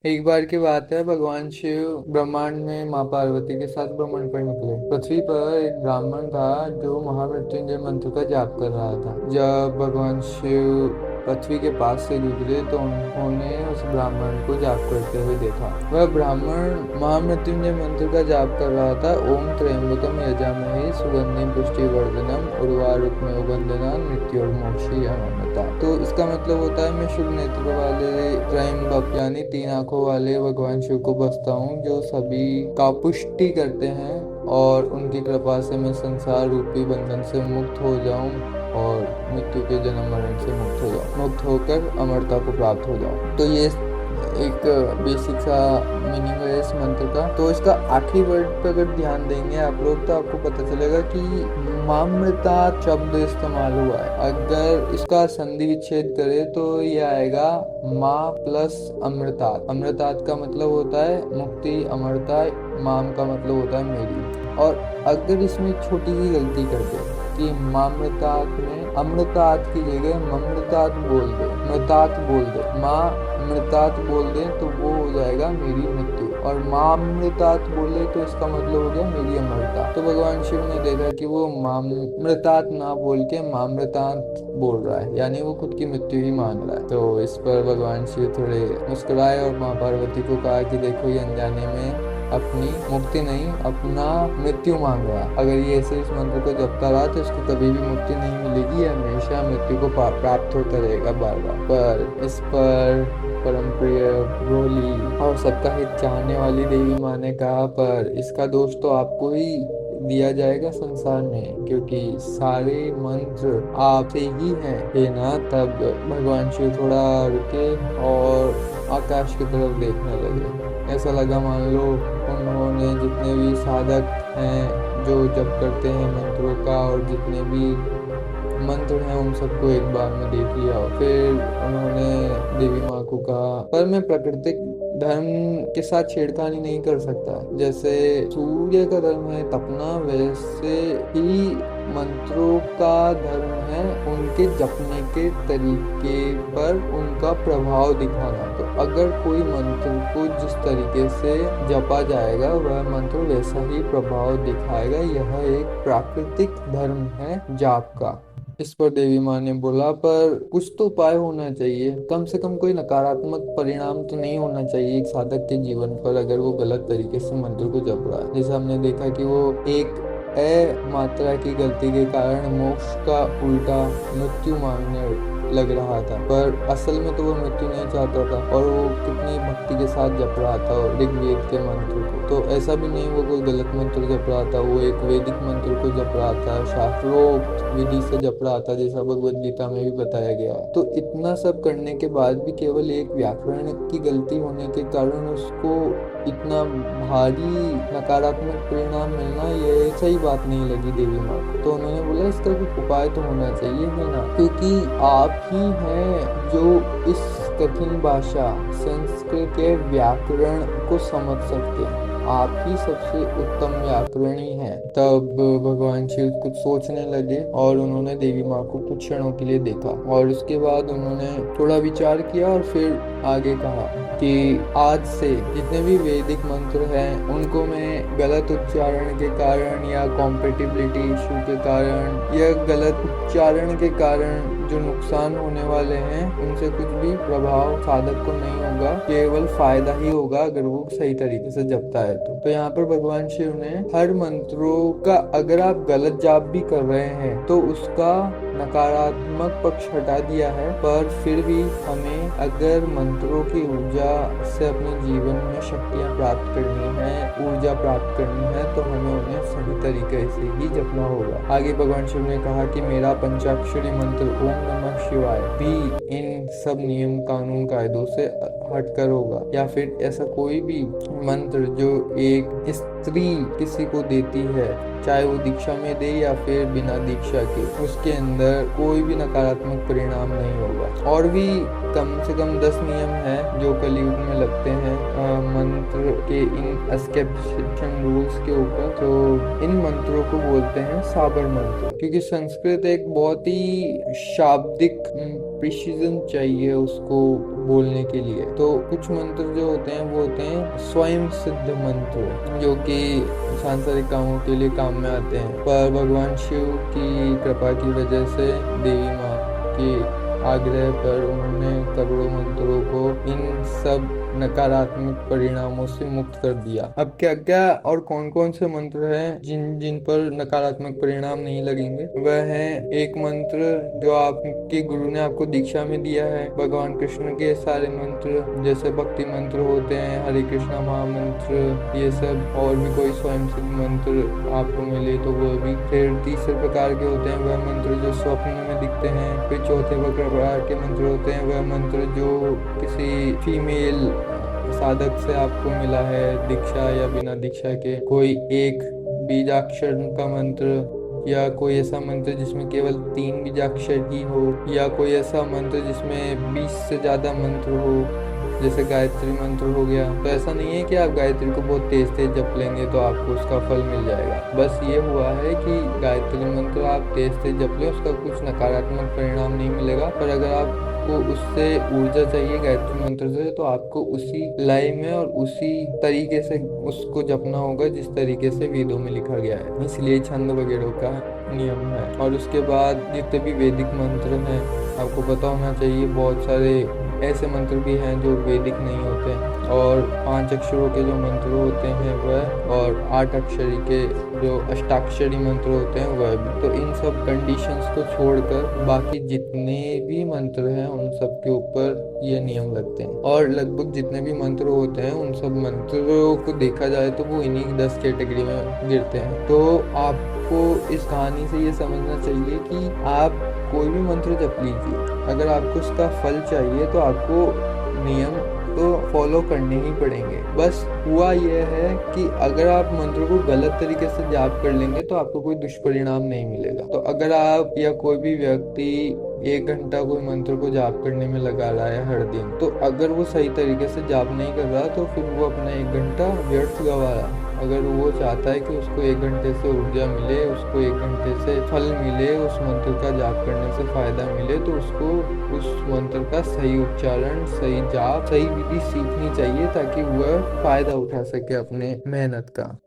एक बार की बात है, भगवान शिव ब्रह्मांड में माँ पार्वती के साथ भ्रमण पर निकले। पृथ्वी पर एक ब्राह्मण था जो महामृत्युंजय मंत्र का जाप कर रहा था। जब भगवान शिव पृथ्वी के पास से गुजरे तो उन्होंने उस ब्राह्मण को जाप करते हुए देखा। वह ब्राह्मण महामृत्युंजय मंत्र का जाप कर रहा था। ओम त्र्यंबकम यजामहे सुगंधिम पुष्टिवर्धनम उर्वारुकमेव बंधनान् मृत्योर्मोक्षी अमृता। तो इसका मतलब होता है, मैं शुभ नेत्र वाले त्रयंबक यानी 3 आंखों वाले भगवान शिव को बसता हूँ, जो सभी का पुष्टि करते हैं, और उनकी कृपा से मैं संसार रूपी बंधन से मुक्त हो जाऊं और मृत्यु के जन्म मरण से मुक्त हो जाऊं, मुक्त होकर अमरता को प्राप्त हो जाऊं। तो ये एक बेसिक सा मीनिंग है इस मंत्र का। तो इसका आखिरी वर्ड पे अगर ध्यान देंगे आप लोग तो आपको पता चलेगा कि मामृता शब्द इस्तेमाल हुआ है। अगर इसका संधि विच्छेद करें तो ये आएगा माँ प्लस अमृतात। अमृतात का मतलब होता है मुक्ति, अमरता। माम का मतलब होता है मेरी। और अगर इसमें छोटी सी गलती कर दे कि मामृतात में अमृतात की जगह ममृतात बोल दे, मृतात बोल दे, माँ मृतात बोल दे तो वो हो जाएगा मेरी मृत्यु, और माँ मृतात बोले तो इसका मतलब हो गया मेरी अमरता। तो भगवान शिव ने देखा कि वो मृतात ना बोल के मामृतात बोल रहा है, यानी वो खुद की मृत्यु ही मान रहा है। तो इस पर भगवान शिव थोड़े मुस्कुराए और माँ पार्वती को कहा कि देखो, ये अनजाने में अपनी मुक्ति नहीं, अपना मृत्यु मांग रहा। अगर ये ऐसे इस मंत्र को जपता रहा तो इसको कभी भी मुक्ति नहीं मिलेगी, हमेशा मृत्यु को प्राप्त होता रहेगा बार बार। पर इस पर परम प्रिय भोली और सबका हित चाहने वाली देवी माँ ने कहा, पर इसका दोष तो आपको ही दिया जाएगा संसार में, क्योंकि सारे मंत्र आपसे ही हैं हे ना। तब भगवान शिव थोड़ा रुके और आकाश की तरफ देखने लगे। ऐसा लगा मान लो उन्होंने जितने भी साधक हैं जो जप करते हैं मंत्रों का, और जितने भी मंत्र हैं उन सबको एक बार में देख लिया। और फिर उन्होंने देवी माँ को कहा, पर मैं प्राकृतिक धर्म के साथ छेड़खानी नहीं कर सकता। जैसे सूर्य का धर्म है तपना, वैसे ही मंत्रों का धर्म है उनके जपने के तरीके पर उनका प्रभाव दिखाना। तो अगर कोई मंत्र को जिस तरीके से जपा जाएगा वह मंत्र वैसा ही प्रभाव दिखाएगा। यह एक प्राकृतिक धर्म है जाप का। इस पर देवी माँ ने बोला, पर कुछ तो उपाय होना चाहिए, कम से कम कोई नकारात्मक परिणाम तो नहीं होना चाहिए एक साधक के जीवन पर अगर वो गलत तरीके से मंत्र को जप रहा है। जैसे हमने देखा कि वो एक मात्रा की गलती के कारण मोक्ष का उल्टा मृत्यु मांगने लग रहा था, पर असल में तो वो मृत्यु नहीं चाहता था, और वो कितनी भक्ति के साथ जप रहा था ऋग्वेद के मंत्र को। तो ऐसा भी नहीं वो कोई गलत मंत्र जप रहा था, वो एक वैदिक मंत्र को जप रहा था, शास्त्रोक्त विधि से जप रहा था, जैसा भगवद गीता में भी बताया गया है। तो इतना सब करने के बाद भी केवल एक व्याकरण की गलती होने के कारण उसको इतना भारी नकारात्मक परिणाम मिलना, ये सही बात नहीं लगी देवी माँ को। तो उन्होंने बोला इसका कुछ उपाय तो होना चाहिए है ना, क्योंकि आप ही हैं जो इस कठिन भाषा संस्कृत के व्याकरण को समझ सकते हैं, आप ही सबसे उत्तम व्याकरणी हैं। तब भगवान शिव कुछ सोचने लगे और उन्होंने देवी माँ को कुछ क्षणों के लिए देखा, और उसके बाद उन्होंने थोड़ा विचार किया और फिर आगे कहा कि आज से जितने भी वैदिक मंत्र हैं उनको मैं गलत उच्चारण के कारण या कॉम्पेटिबिलिटी इशू के कारण या गलत उच्चारण के कारण जो नुकसान होने वाले हैं उनसे कुछ भी प्रभाव साधक को नहीं होगा, केवल फायदा ही होगा अगर वो सही तरीके से जपता है। तो यहाँ पर भगवान शिव ने हर मंत्रों का अगर आप गलत जाप भी कर रहे हैं तो उसका नकारात्मक पक्ष हटा दिया है, पर फिर भी हमें अगर मंत्रों की ऊर्जा से अपने जीवन में शक्तियाँ प्राप्त करनी है, ऊर्जा प्राप्त करनी है, तो हमें उन्हें सही तरीके से ही जपना होगा। आगे भगवान शिव ने कहा कि मेरा पंचाक्षरी मंत्र ओम नमः शिवाय भी इन सब नियम कानून कायदों से हटकर होगा, या फिर ऐसा कोई भी मंत्र जो एक स्त्री किसी को देती है, चाहे वो दीक्षा में दे या फिर बिना दीक्षा के, उसके अंदर कोई भी नकारात्मक परिणाम नहीं होगा। और भी कम से कम 10 नियम हैं जो कलयुग में लगते हैं मंत्र के इन एस्केप्शन रूल्स के ऊपर। तो इन मंत्रों को बोलते हैं साबर मंत्र, क्योंकि संस्कृत एक बहुत ही शाब्दिक प्रिसीजन चाहिए उसको बोलने के लिए। तो कुछ मंत्र जो होते हैं वो होते हैं स्वयं सिद्ध मंत्र, जो कि सांसारिक कामों के लिए काम में आते हैं। पर भगवान शिव की कृपा की वजह से, देवी माँ के आग्रह पर, उन्होंने करोड़ों मंत्रों को इन सब नकारात्मक परिणामों से मुक्त कर दिया। अब क्या क्या और कौन कौन से मंत्र हैं जिन जिन पर नकारात्मक परिणाम नहीं लगेंगे? वह है एक मंत्र जो आपके गुरु ने आपको दीक्षा में दिया है, भगवान कृष्ण के सारे मंत्र जैसे भक्ति मंत्र होते हैं, हरे कृष्णा महामंत्र, ये सब, और भी कोई स्वयं सिद्ध मंत्र आपको मिले तो वो भी। फिर तीसरे प्रकार के होते हैं वह मंत्र जो स्वप्न में दिखते हैं। फिर चौथे प्रकार के मंत्र होते हैं वह मंत्र जो किसी फीमेल साधक से आपको मिला है, दीक्षा या बिना दीक्षा के। कोई एक बीजाक्षर का मंत्र, या कोई ऐसा मंत्र जिसमें केवल 3 बीजाक्षर ही हो, या कोई ऐसा मंत्र जिसमें 20 से ज्यादा मंत्र हो, जैसे गायत्री मंत्र हो गया। तो ऐसा नहीं है कि आप गायत्री को बहुत तेज तेज जप लेंगे तो आपको उसका फल मिल जाएगा। बस ये हुआ है कि गायत्री मंत्र आप तेज तेज जप लें, उसका कुछ नकारात्मक परिणाम नहीं मिलेगा। पर अगर आपको उससे ऊर्जा चाहिए गायत्री मंत्र से, तो आपको उसी लय में और उसी तरीके से उसको जपना होगा जिस तरीके से वेदों में लिखा गया है। इसलिए छंद वगैरह का नियम है। और उसके बाद जितने भी वैदिक मंत्र हैं आपको पता होना चाहिए, बहुत सारे ऐसे मंत्र भी हैं जो वैदिक नहीं होते, और 5 अक्षरों के जो मंत्र होते हैं वह, और 8 अक्षरी के जो अष्टाक्षरी मंत्र होते हैं वह भी। तो इन सब कंडीशंस को छोड़कर बाकी जितने भी मंत्र हैं उन सब के ऊपर ये नियम लगते हैं। और लगभग जितने भी मंत्र होते हैं उन सब मंत्रों को देखा जाए तो वो इन्हीं 10 कैटेगरी में गिरते हैं। तो आपको इस कहानी से ये समझना चाहिए कि आप कोई भी मंत्र जप लीजिए, अगर आपको उसका फल चाहिए तो आपको नियम तो फॉलो करने ही पड़ेंगे। बस हुआ यह है कि अगर आप मंत्र को गलत तरीके से जाप कर लेंगे तो आपको कोई दुष्परिणाम नहीं मिलेगा। तो अगर आप या कोई भी व्यक्ति 1 घंटा कोई मंत्र को जाप करने में लगा रहा है हर दिन, तो अगर वो सही तरीके से जाप नहीं कर रहा तो फिर वो अपना 1 घंटा व्यर्थ गवा रहा। अगर वो चाहता है कि उसको 1 घंटे से ऊर्जा मिले, उसको 1 घंटे से फल मिले, उस मंत्र का जाप करने से फायदा मिले, तो उसको उस मंत्र का सही उच्चारण, सही जाप, सही विधि सीखनी चाहिए ताकि वह फायदा उठा सके अपने मेहनत का।